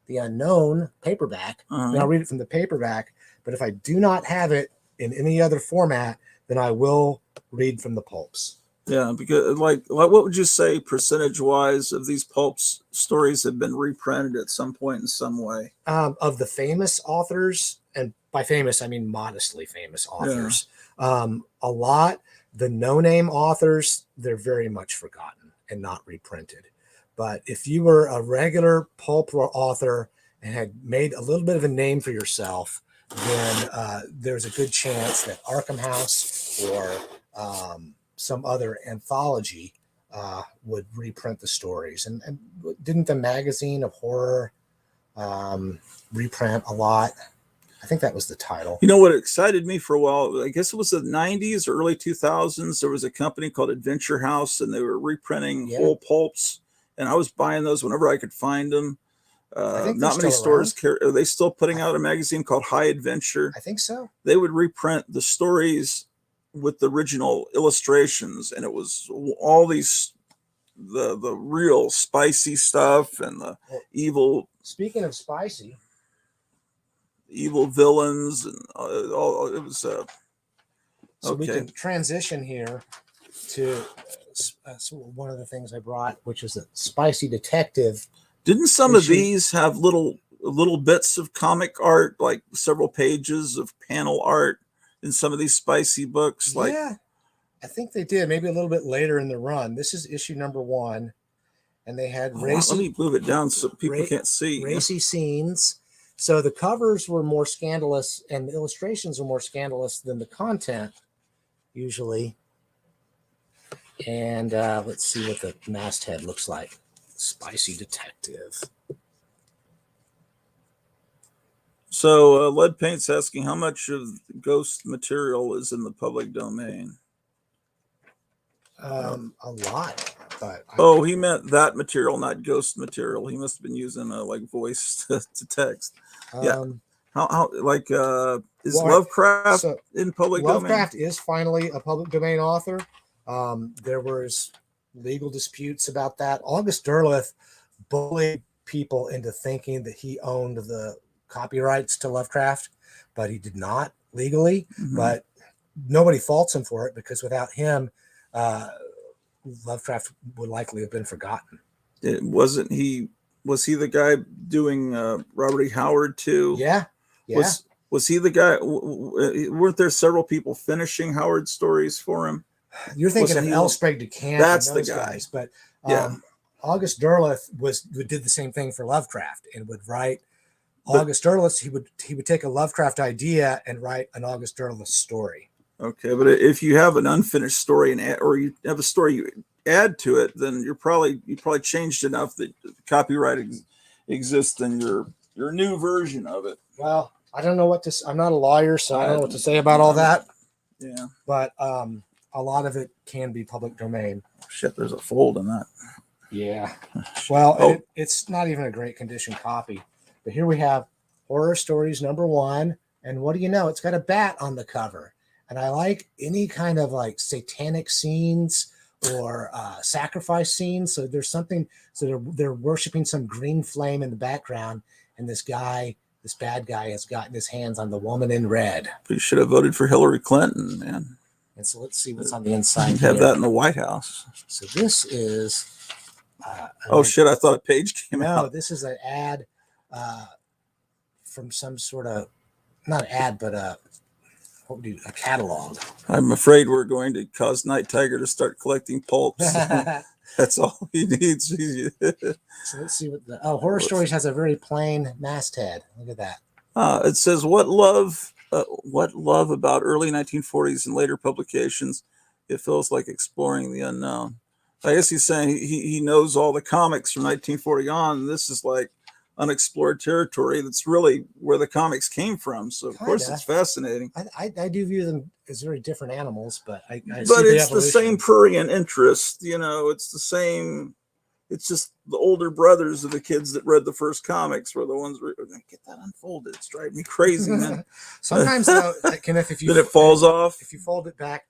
the Unknown paperback, then I'll read it from the paperback. But if I do not have it in any other format, then I will read from the pulps. Yeah, because like what would you say percentage-wise of these pulps stories have been reprinted at some point in some way? Of the famous authors, and by famous I mean modestly famous authors, a lot. The no-name authors, they're very much forgotten and not reprinted. But if you were a regular pulp author and had made a little bit of a name for yourself, then there's a good chance that Arkham House or some other anthology would reprint the stories. And didn't the Magazine of Horror reprint a lot? I think that was the title. You know what excited me for a while? I guess it was the 90s or early 2000s. There was a company called Adventure House, and they were reprinting whole pulps. And I was buying those whenever I could find them. I think not many stores care. Are they still putting out a magazine called High Adventure? I think so. They would reprint the stories with the original illustrations, and it was all these the real spicy stuff and the evil. Speaking of spicy, evil villains and all. It was so we can transition here to one of the things I brought, which is a spicy detective. Didn't some of these have little bits of comic art, like several pages of panel art in some of these spicy books? Like, yeah, I think they did. Maybe a little bit later in the run. This is issue number 1, and they had racy. Let me move it down so people can't see. Racy scenes. So the covers were more scandalous, and the illustrations were more scandalous than the content usually. And let's see what the masthead looks like. Spicy detective. So Lead Paint's asking how much of ghost material is in the public domain. A lot. But he meant that material, not ghost material. He must have been using like voice to text. Yeah. How like is Lovecraft in public domain? Lovecraft is finally a public domain author. There was legal disputes about that. August Derleth bullied people into thinking that he owned the copyrights to Lovecraft, but he did not legally. But nobody faults him for it, because without him, Lovecraft would likely have been forgotten. Was he the guy doing Robert E. Howard too? Yeah. Was he the guy? Weren't there several people finishing Howard's stories for him? You're thinking of L. Sprague de Camp. That's the guy. But August Derleth did the same thing for Lovecraft, and would write August Derleth. He would take a Lovecraft idea and write an August Derleth story. Okay, but if you have an unfinished story or you have a story you add to it, then you probably changed enough that copyright exists in your new version of it. Well, I don't know what to. I'm not a lawyer, so I don't know what to say about all that. Yeah, but a lot of it can be public domain. Shit, there's a fold in that. Yeah. Well, it's not even a great condition copy. But here we have Horror Stories number 1, and what do you know? It's got a bat on the cover. And I like any kind of like satanic scenes or sacrifice scenes. So there's something. So they're worshiping some green flame in the background, and this bad guy has gotten his hands on the woman in red. You should have voted for Hillary Clinton, man. And so let's see what's on the inside. You have that in the White House. So this is. Shit! I thought a page came out. No, this is an ad from some sort of, not an ad, but a catalog. I'm afraid we're going to cause Night Tiger to start collecting pulps. That's all he needs. So let's see what Horror Stories has a very plain masthead. Look at that. It says, what love about early 1940s and later publications. It feels like exploring the unknown. I guess he's saying he knows all the comics from 1940 on. And this is like unexplored territory. That's really where the comics came from. So of course it's fascinating. I do view them as very different animals, but it's the same prurient interest. It's the same. It's just the older brothers of the kids that read the first comics were the ones who get that unfolded. It's driving me crazy, man. Sometimes though, if you then it falls off. If you fold it back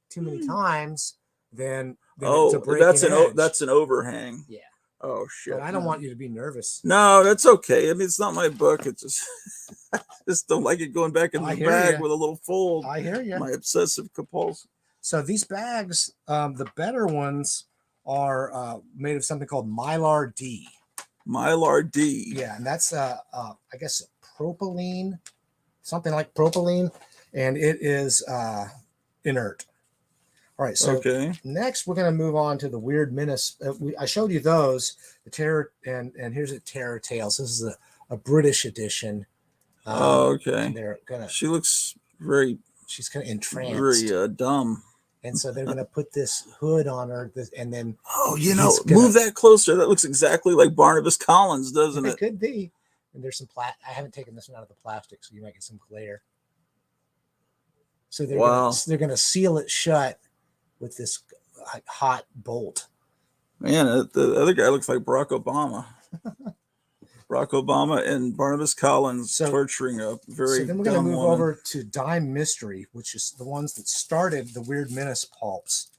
too many times, then that's an overhang. Yeah. Oh shit! But I don't want you to be nervous. No, that's okay. I mean, it's not my book. It's just I just don't like it going back in the bag with a little fold. I hear you. My obsessive compulsion. So these bags, the better ones are made of something called Mylar D. Mylar D. Yeah, and that's I guess propylene, something like propylene, and it is inert. All right, so next we're going to move on to the Weird Menace. I showed you those, the Terror, and here's a Terror Tales. This is a British edition. They're gonna. She looks she's kind of entranced. Very dumb. And so they're going to put this hood on her, and then move that closer. That looks exactly like Barnabas Collins, doesn't it? It could be. And there's some I haven't taken this one out of the plastic, so you might get some glare. So they're gonna seal it shut with this hot bolt. Man, the other guy looks like Barack Obama. Barack Obama and Barnabas Collins torturing a very. So then we're going to move over to Dime Mystery, which is the ones that started the Weird Menace pulps,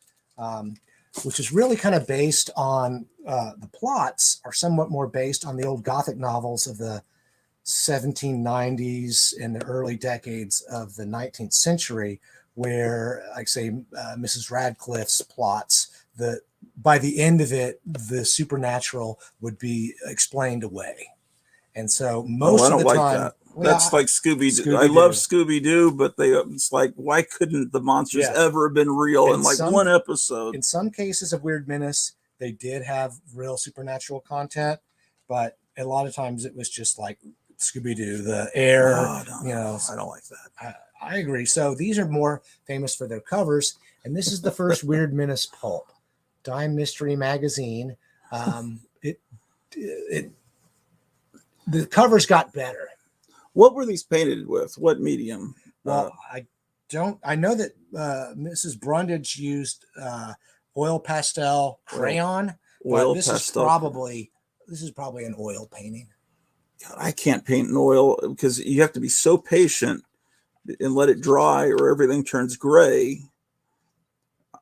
which is really kind of based on the plots are somewhat more based on the old Gothic novels of the 1790s and the early decades of the 19th century, where, like say, Mrs. Radcliffe's plots, by the end of it, the supernatural would be explained away. And so most of the time, that. That's like Scooby-Doo. I love Scooby-Doo, but it's like, why couldn't the monsters ever have been real in like one episode? In some cases of Weird Menace, they did have real supernatural content, but a lot of times it was just like Scooby-Doo, the air. I don't like that. I agree. So these are more famous for their covers, and this is the first Weird Menace pulp, Dime Mystery Magazine. The covers got better. What were these painted with? What medium? Well, I know that Mrs. Brundage used oil pastel crayon. This is probably an oil painting. God, I can't paint in oil because you have to be so patient and let it dry or everything turns gray.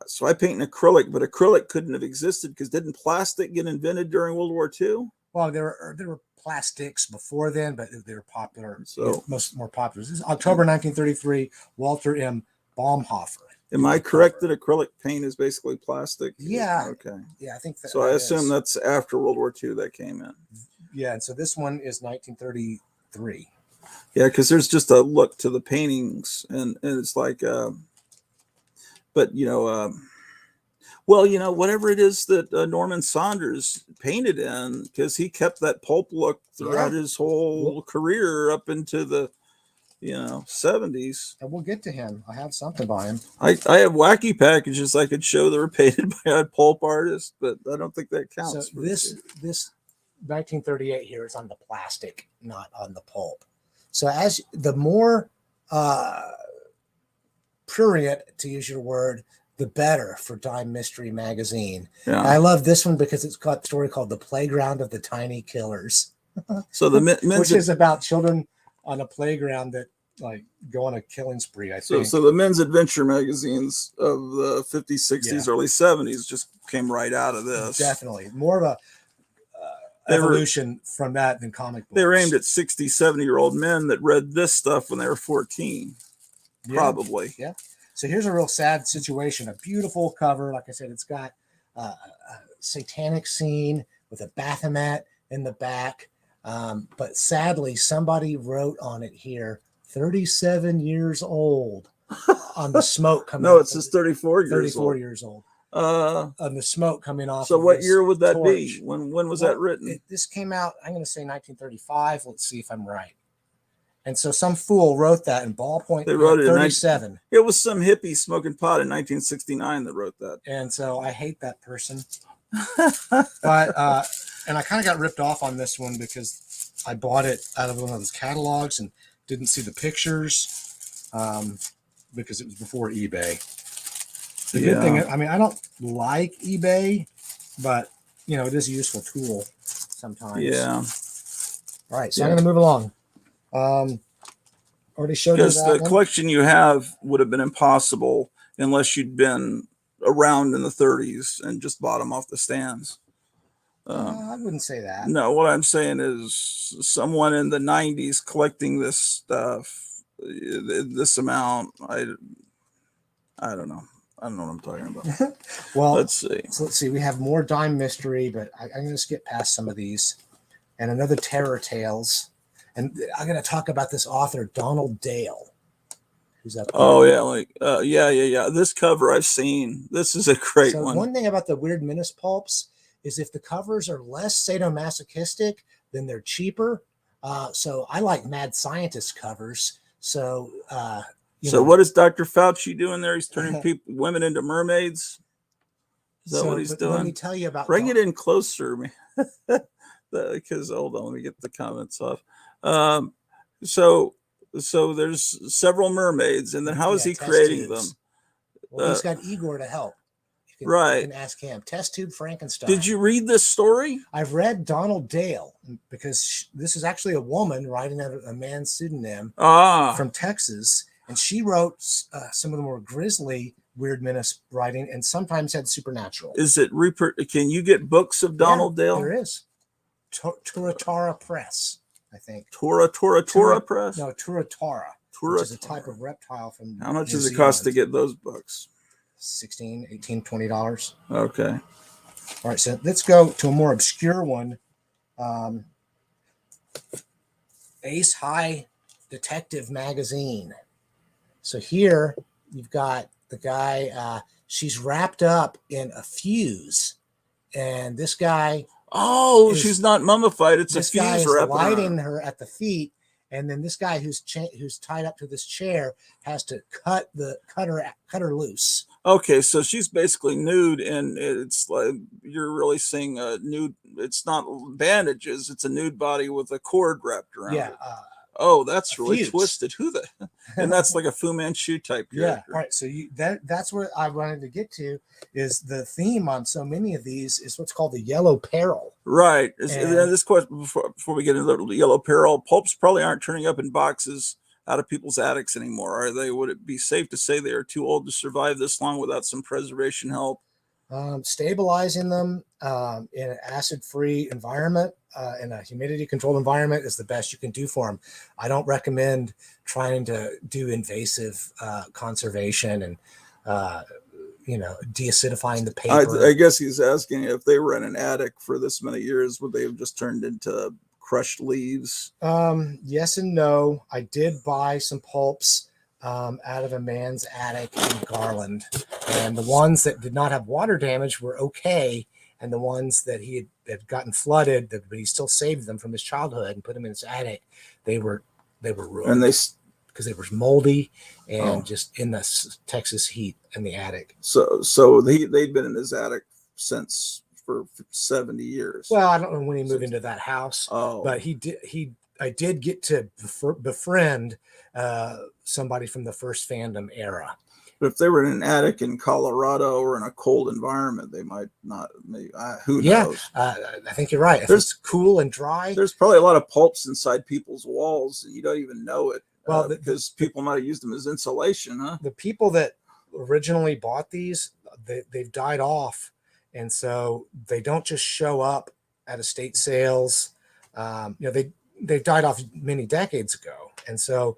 So I paint in acrylic, but acrylic couldn't have existed because didn't plastic get invented during World War II? Well, there were plastics before then, but they were popular. So more popular. This is October 1933. Walter M. Baumhofer. Am I correct that acrylic paint is basically plastic? Yeah. Okay. Yeah, I think that. So I assume that's after World War II that came in. Yeah, and so this one is 1933. Yeah, because there's just a look to the paintings, and it's like, but whatever it is that Norman Saunders painted in, because he kept that pulp look throughout his whole career up into the 70s. And we'll get to him. I have something by him. I have wacky packages I could show that were painted by a pulp artist, but I don't think that counts. So this 1938 here is on the plastic, not on the pulp. So as the more prurient, to use your word, the better for Dime Mystery Magazine. Yeah. I love this one because it's got a story called The Playground of the Tiny Killers. So which is about children on a playground that like go on a killing spree, I think. So the men's adventure magazines of the 50s, 60s, early 70s just came right out of this. Definitely. More of a evolution from that than comic books. They were aimed at 60, 70-year-old men that read this stuff when they were 14. Probably. Yeah. So here's a real sad situation. A beautiful cover. Like I said, it's got a satanic scene with a Baphomet in the back. But sadly, somebody wrote on it here, 37 years old on the smoke coming No, it says 34 years 34 old. years old. On the smoke coming off. So what year would that be? When was that written? This came out, I'm going to say 1935. Let's see if I'm right. And so some fool wrote that in ballpoint. They wrote it 37. It was some hippie smoking pot in 1969 that wrote that. And so I hate that person. But and I kind of got ripped off on this one because I bought it out of one of those catalogs and didn't see the pictures because it was before eBay. The good thing, I mean, I don't like eBay, but it is a useful tool sometimes. Yeah. All right, so I'm going to move along. Already showed you that because the collection you have would have been impossible unless you'd been around in the 30s and just bought them off the stands. I wouldn't say that. No, what I'm saying is someone in the 90s collecting this stuff, this amount, I don't know. I don't know what I'm talking about. Well, let's see. So let's see. We have more Dime Mystery, but I'm going to skip past some of these. And another Terror Tales. And I'm going to talk about this author, Donald Dale. Who's up there. Oh, yeah. Yeah. This cover I've seen. This is a great one. One thing about the Weird Menace pulps is if the covers are less sadomasochistic, then they're cheaper. So I like Mad Scientist covers. So, what is Dr. Fauci doing there? He's turning women into mermaids. Is that what he's doing? Let me tell you about. Bring it in closer, man. Because hold on, let me get the comments off. Um, so there's several mermaids, and then how is he test creating tubes. them? Well, he's got Igor to help. You Right. can ask him. Test tube Frankenstein. Did you read this story? I've read Donald Dale, because this is actually a woman writing under a man's pseudonym from Texas, and she wrote some of the more grisly weird menace writing, and sometimes had supernatural. Is it can you get books of Donald Dale? There is. Turatara Press, I think. Tora Press? No, Turatara, which is a type of reptile from How much New does it Zealand. cost to get those books? $16, $18, $20. Okay. All right, so let's go to a more obscure one. Ace High Detective Magazine. So here you've got the guy, she's wrapped up in a fuse, and this guy... Oh, she's not mummified. It's a fuse wrap. This guy is lighting her at the feet, and then this guy who's tied up to this chair has to cut her loose. Okay, so she's basically nude, and it's like you're really seeing a nude. It's not bandages; it's a nude body with a cord wrapped around it. Oh, that's really twisted. And that's like a Fu Manchu type character. Yeah. All right. So that's what I wanted to get to, is the theme on so many of these is what's called the yellow peril. Right. This question before we get into the yellow peril, pulps probably aren't turning up in boxes out of people's attics anymore, are they? Would it be safe to say they are too old to survive this long without some preservation help? Stabilizing them in an acid-free environment, in a humidity-controlled environment, is the best you can do for them. I don't recommend trying to do invasive conservation and deacidifying the paper. I guess he's asking if they were in an attic for this many years, would they have just turned into crushed leaves? Yes and no. I did buy some pulps out of a man's attic in Garland, and the ones that did not have water damage were okay, and the ones that he had gotten flooded, but he still saved them from his childhood and put them in his attic, they were ruined, and because they were moldy and just in the Texas heat in the attic. So they'd been in his attic for 70 years. Well, I don't know when he moved into that house, but I did get to befriend somebody from the first fandom era. But if they were in an attic in Colorado or in a cold environment, they might not. Who knows? I think you're right. If it's cool and dry, there's probably a lot of pulps inside people's walls, and you don't even know it. Well, because people might have used them as insulation, huh? The people that originally bought these, they've died off, and so they don't just show up at estate sales. They died off many decades ago, and so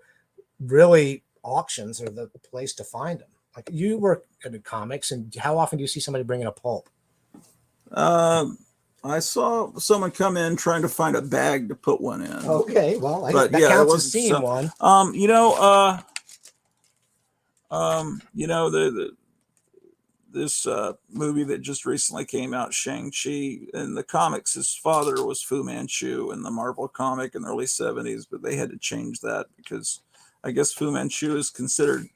really auctions are the place to find them. Like, you work in comics, and how often do you see somebody bringing a pulp? I saw someone come in trying to find a bag to put one in. Okay, well, that counts as seeing one. This movie that just recently came out, Shang-Chi, in the comics, his father was Fu Manchu in the Marvel comic in the early 70s, but they had to change that because I guess Fu Manchu is considered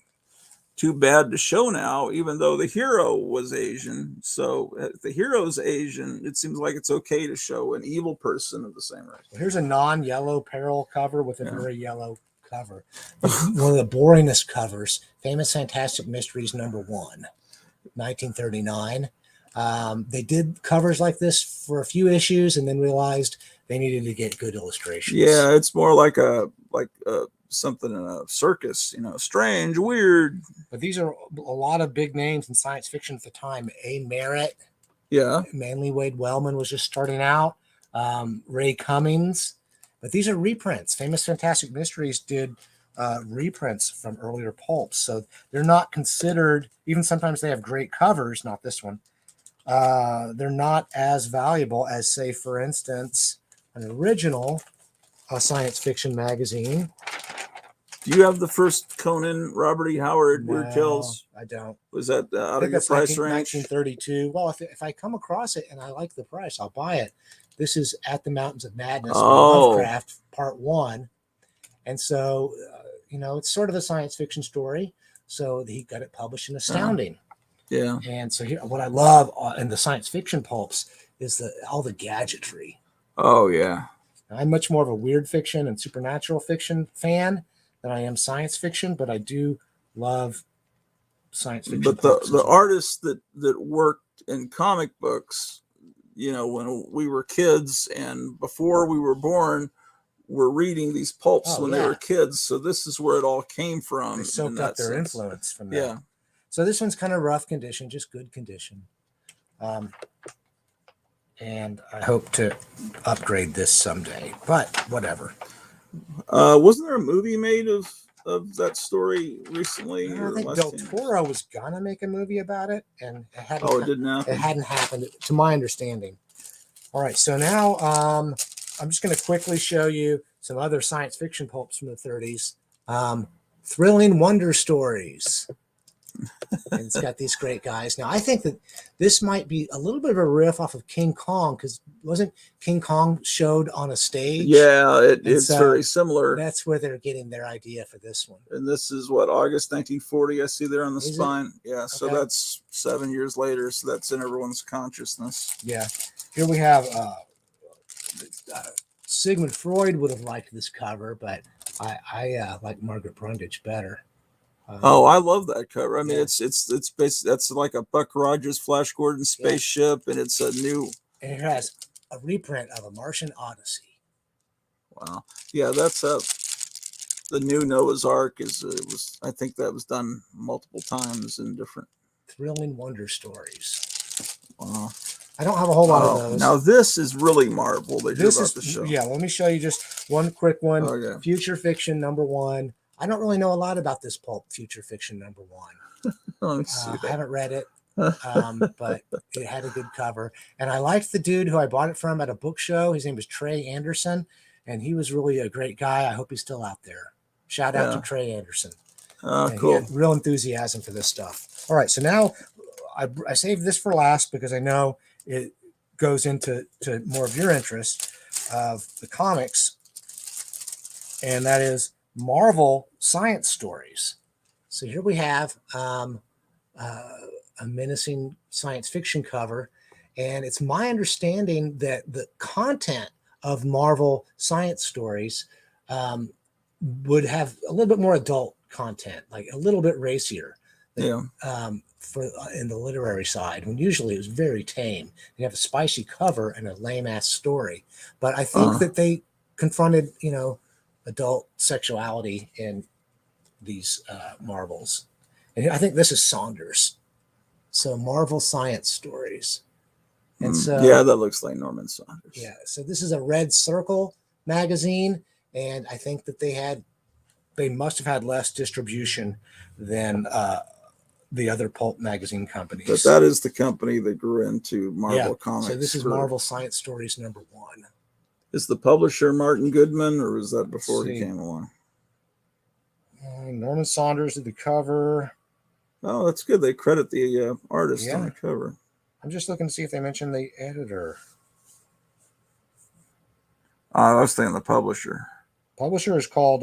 too bad to show now, even though the hero was Asian. So if the hero's Asian, it seems like it's okay to show an evil person of the same race. Well, here's a non-yellow peril cover with a very yellow cover. One of the boringest covers, Famous Fantastic Mysteries #1, 1939. They did covers like this for a few issues and then realized they needed to get good illustrations. Yeah, it's more like something in a circus, strange, weird. But these are a lot of big names in science fiction at the time. A. Merritt. Yeah. Manly Wade Wellman was just starting out. Ray Cummings. But these are reprints. Famous Fantastic Mysteries did reprints from earlier pulps. So they're not considered, even sometimes they have great covers, not this one. They're not as valuable as, say, for instance, an original science fiction magazine. Do you have the first Conan, Robert E. Howard, Weird Tales? I don't. Was that out of your price range? 1932. Well, if I come across it and I like the price, I'll buy it. This is At the Mountains of Madness, Lovecraft, Part 1. And so, it's sort of a science fiction story. So he got it published in Astounding. Yeah. And so here, what I love in the science fiction pulps is all the gadgetry. Oh, yeah. I'm much more of a weird fiction and supernatural fiction fan than I am science fiction, but I do love science fiction. But the artists that worked in comic books, when we were kids and before we were born, were reading these pulps when they were kids. So this is where it all came from. They soaked up their influence from that. Yeah. So this one's kind of rough condition, just good condition. And I hope to upgrade this someday, but whatever. Wasn't there a movie made of that story recently? I think Del Toro was gonna make a movie about it, and it hadn't. Oh, it didn't happen. It hadn't happened, to my understanding. All right, so now I'm just going to quickly show you some other science fiction pulps from the 30s. Thrilling wonder stories. And it's got these great guys. Now, I think that this might be a little bit of a riff off of King Kong, because wasn't King Kong showed on a stage? Yeah, it's very similar. That's where they're getting their idea for this one. And this is what, August 1940, I see there on the spine. Yeah, okay. So that's 7 years later. So that's in everyone's consciousness. Yeah. Here we have Sigmund Freud would have liked this cover, but I like Margaret Brundage better. I love that cover. I mean, it's basically, that's like a Buck Rogers, Flash Gordon spaceship, and it's a new. And it has a reprint of A Martian Odyssey. Wow. Yeah, that's the new Noah's Ark was. I think that was done multiple times in different. Thrilling wonder stories. Wow. I don't have a whole lot of those. Now this is really Marvel that you're about to show. Yeah, let me show you just one quick one. Okay. Future Fiction #1. I don't really know a lot about this pulp, Future Fiction #1. Let me see I haven't read it, but it had a good cover. And I liked the dude who I bought it from at a book show. His name was Trey Anderson, and he was really a great guy. I hope he's still out there. Shout out to Trey Anderson. Cool. He had real enthusiasm for this stuff. All right, so now I saved this for last because I know it goes into more of your interest of the comics, and that is Marvel science stories. So here we have a menacing science fiction cover, and it's my understanding that the content of Marvel science stories would have a little bit more adult content, like a little bit racier. For in the literary side, when usually it was very tame. You have a spicy cover and a lame ass story, but I think that they confronted, adult sexuality in these Marvels, and I think this is Saunders. So Marvel science stories, and so that looks like Norman Saunders. Yeah, so this is a Red Circle magazine, and I think that they must have had less distribution than the other pulp magazine companies. But that is the company that grew into Marvel Comics. So this is Marvel Science Stories #1. Is the publisher Martin Goodman, or was that before he came along? Norman Saunders did the cover. Oh, that's good. They credit the artist on the cover. I'm just looking to see if they mentioned the editor. I was thinking the publisher. Publisher is called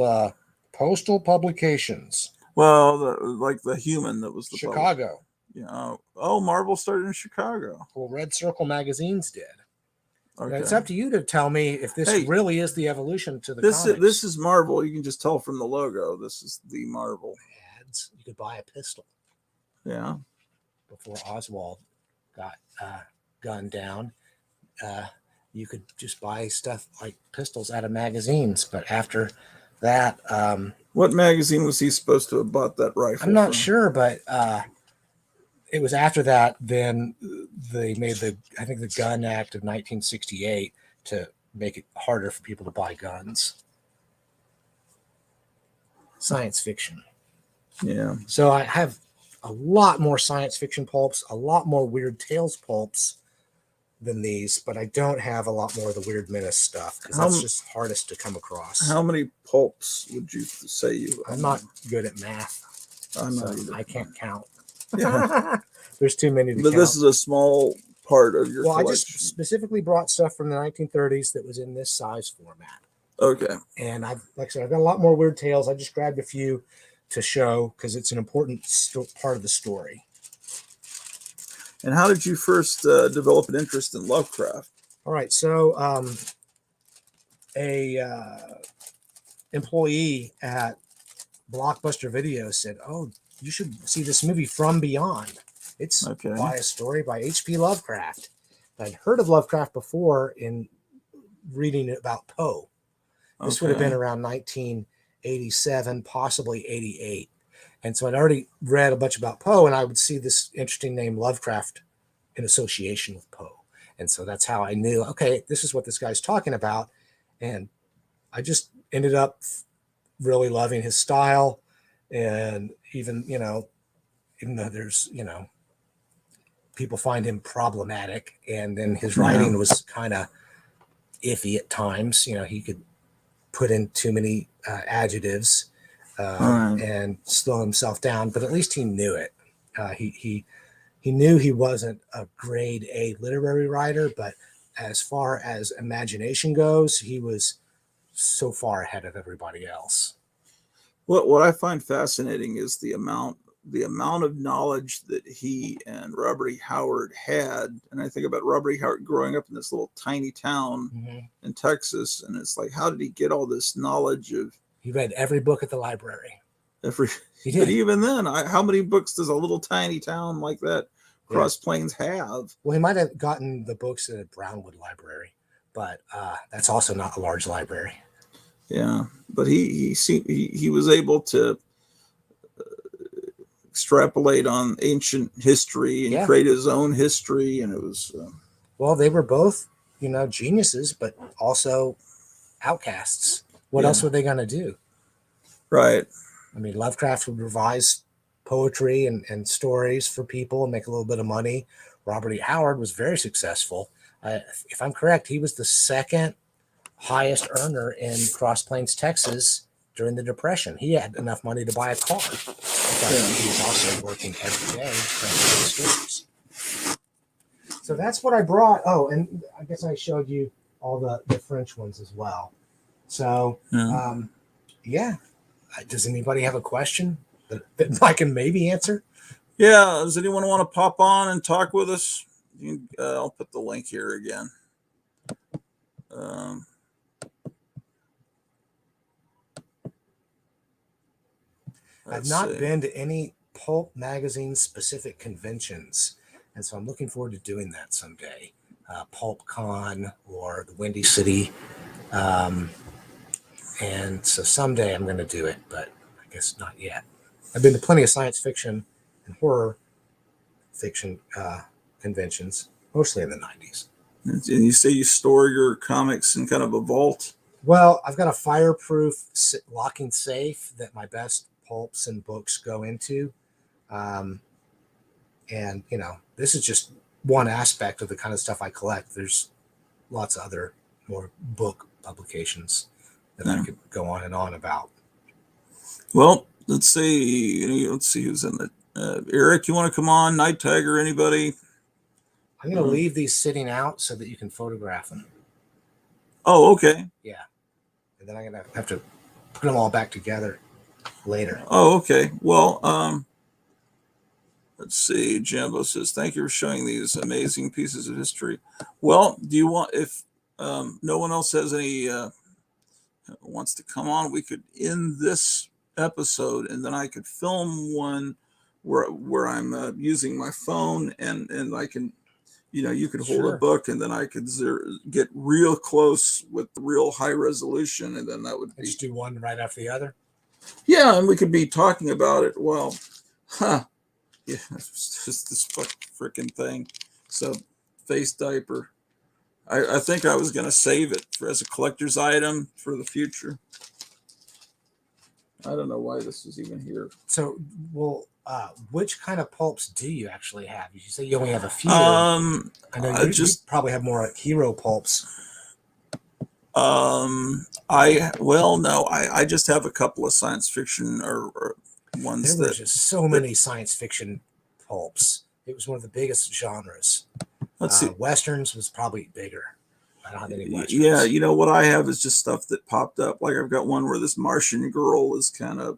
Postal Publications. Well, the human that was the Chicago. Yeah. Oh, Marvel started in Chicago. Well, Red Circle magazines did. Okay. Now, it's up to you to tell me if this really is the evolution to the comics. This is Marvel. You can just tell from the logo. This is the Marvel. Ads. You could buy a pistol. Yeah. Before Oswald got gunned down, you could just buy stuff like pistols out of magazines. But after that, what magazine was he supposed to have bought that rifle I'm not from? sure, but it was after that. Then they made the Gun Act of 1968 to make it harder for people to buy guns. Science fiction. Yeah. So I have a lot more science fiction pulps, a lot more Weird Tales pulps than these, but I don't have a lot more of the Weird Menace stuff because that's just hardest to come across. How many pulps would you say you? I'm not good at math. I'm not either. I can't count. Yeah. There's too many to count. This is a small part of your collection. I just specifically brought stuff from the 1930s that was in this size format. Okay. And I've got a lot more Weird Tales. I just grabbed a few to show because it's an important part of the story. And how did you first develop an interest in Lovecraft? All right, so a employee at Blockbuster Video said, "Oh, you should see this movie From Beyond. It's Okay. by a story by H.P. Lovecraft." I'd heard of Lovecraft before in reading about Poe. This would have been around 1987, possibly 88. And so I'd already read a bunch about Poe, and I would see this interesting name Lovecraft in association with Poe. And so that's how I knew, okay, this is what this guy's talking about. And I just ended up really loving his style. And even, even though there's, people find him problematic, and then his writing was kind of iffy at times. He could put in too many adjectives and slow himself down, but at least he knew it. He knew he wasn't a grade A literary writer, but as far as imagination goes, he was so far ahead of everybody else. What I find fascinating is the amount of knowledge that he and Robert E. Howard had. And I think about Robert E. Howard growing up in this little tiny town in Texas. And it's like, how did he get all this knowledge of? He read every book at the library. He did. But even then, how many books does a little tiny town like that, Cross Plains, have? Well, he might have gotten the books at a Brownwood library, but that's also not a large library. Yeah, but he was able to extrapolate on ancient history and create his own history, and it was well, they were both geniuses, but also outcasts. What else were they going to do? Right. I mean, Lovecraft would revise poetry and stories for people and make a little bit of money. Robert E. Howard was very successful. If I'm correct, he was the second highest earner in Cross Plains, Texas during the Depression. He had enough money to buy a car. But he was also working every day printing stories. So that's what I brought. Oh, and I guess I showed you all the French ones as well. So, does anybody have a question that I can maybe answer? Yeah. Does anyone want to pop on and talk with us? I'll put the link here again. I've not been to any pulp magazine specific conventions, and so I'm looking forward to doing that someday. Pulp Con or the Windy City. And so someday I'm going to do it, but I guess not yet. I've been to plenty of science fiction and horror fiction conventions, mostly in the 90s. And you say you store your comics in kind of a vault? Well, I've got a fireproof locking safe that my best pulps and books go into. And, this is just one aspect of the kind of stuff I collect. There's lots of other more book publications that I could go on and on about. Well, let's see who's in it. Eric, you want to come on? Night Tiger, anybody? I'm going to leave these sitting out so that you can photograph them. Oh, okay. Yeah. And then I'm going to have to put them all back together later. Oh, okay. Well, let's see. Jambo says, thank you for showing these amazing pieces of history. Well, do you want, if no one else has any, wants to come on, we could end this episode and then I could film one where I'm using my phone and I can, you could hold a book and then I could get real close with the real high resolution, and then that would be. Just do one right after the other? Yeah, and we could be talking about it. Well, yeah, it's just this freaking thing. So, face diaper. I think I was going to save it as a collector's item for the future. I don't know why this is even here. So, which kind of pulps do you actually have? You say you only have a few. I know you probably have more hero pulps. I just have a couple of science fiction or ones there were just so many science fiction pulps. It was one of the biggest genres. Let's see. Westerns was probably bigger. I don't have any westerns. Yeah, what I have is just stuff that popped up. Like I've got one where this Martian girl is kind of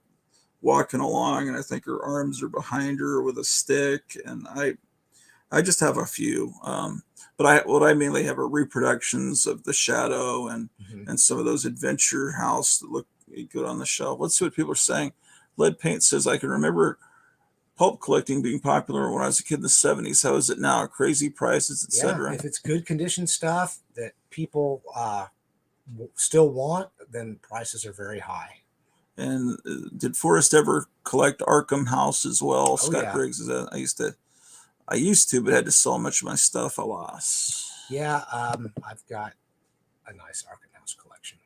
walking along, and I think her arms are behind her with a stick, and I just have a few. But what I mainly have are reproductions of The Shadow and some of those Adventure House that look good on the shelf. Let's see what people are saying. Lead Paint says, I can remember pulp collecting being popular when I was a kid in the 70s. How is it now? Crazy prices, etc. Yeah, if it's good condition stuff that people still want, then prices are very high. And did Forrest ever collect Arkham House as well? Scott yeah. Briggs is that I used to, but had to sell much of my stuff. I lost. Yeah, I've got a nice Arkham House collection.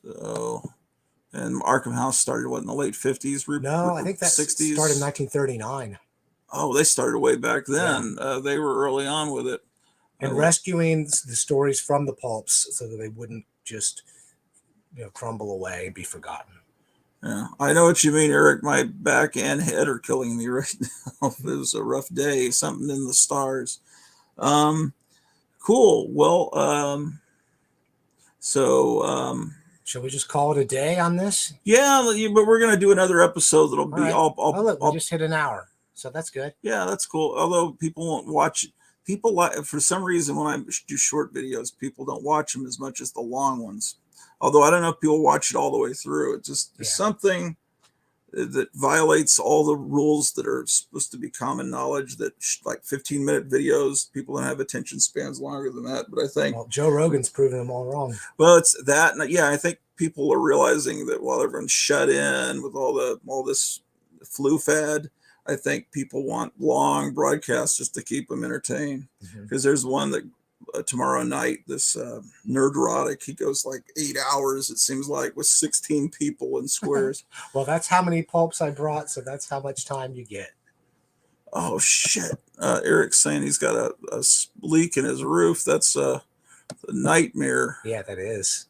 So, and Arkham House started what in the late 50s? No, I think that 60s. started in 1939. Oh, they started way back then. Yeah. They were early on with it. And rescuing the stories from the pulps so that they wouldn't just, crumble away and be forgotten. Yeah, I know what you mean, Eric. My back and head are killing me right now. It was a rough day. Something in the stars. Cool. Well, shall we just call it a day on this? Yeah, but we're gonna do another episode that'll be right. all. Look, we just hit an hour, so that's good. Yeah, that's cool. Although people won't watch it. People like, for some reason, when I do short videos, people don't watch them as much as the long ones. Although I don't know if people watch it all the way through. It just is something that violates all the rules that are supposed to be common knowledge, that like 15-minute videos, people don't have attention spans longer than that. But I think Joe Rogan's proven them all wrong. Well, it's that. Yeah, I think people are realizing that while everyone's shut in with all this flu fad, I think people want long broadcasts just to keep them entertained. Because there's one that tomorrow night, this Nerdrotic, he goes like 8 hours, it seems like, with 16 people in squares. Well, that's how many pulps I brought, so that's how much time you get. Oh shit. Eric's saying he's got a leak in his roof. That's a nightmare. Yeah, that is.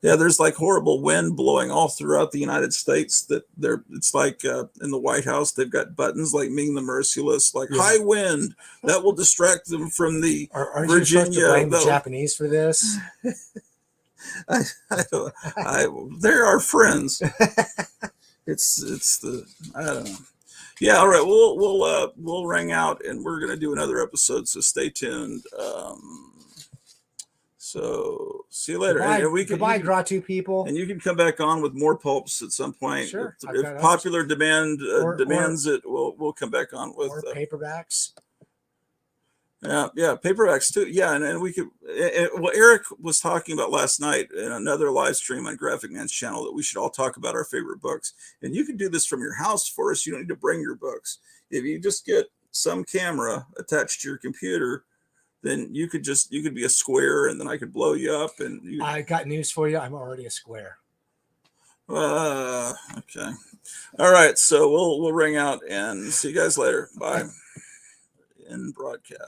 Yeah, there's like horrible wind blowing all throughout the United States. It's like in the White House, they've got buttons like Ming the Merciless, like high wind that will distract them from the Aren't Virginia. You supposed to blame the Japanese for this? They're our friends. It's I don't know. Yeah, all right. We'll ring out, and we're gonna do another episode. So stay tuned. So see you later. Goodbye, Draw Two people. And you can come back on with more pulps at some point. Sure. If popular demand demands it, we'll come back on with paperbacks. Yeah, paperbacks too. Yeah, and we could. Well, Eric was talking about last night in another live stream on Graphic Man's channel that we should all talk about our favorite books. And you can do this from your house for us. You don't need to bring your books. If you just get some camera attached to your computer, then you could be a square, and then I could blow you up. And I got news for you. I'm already a square. Okay. All right. So we'll ring out and see you guys later. Bye. In broadcast.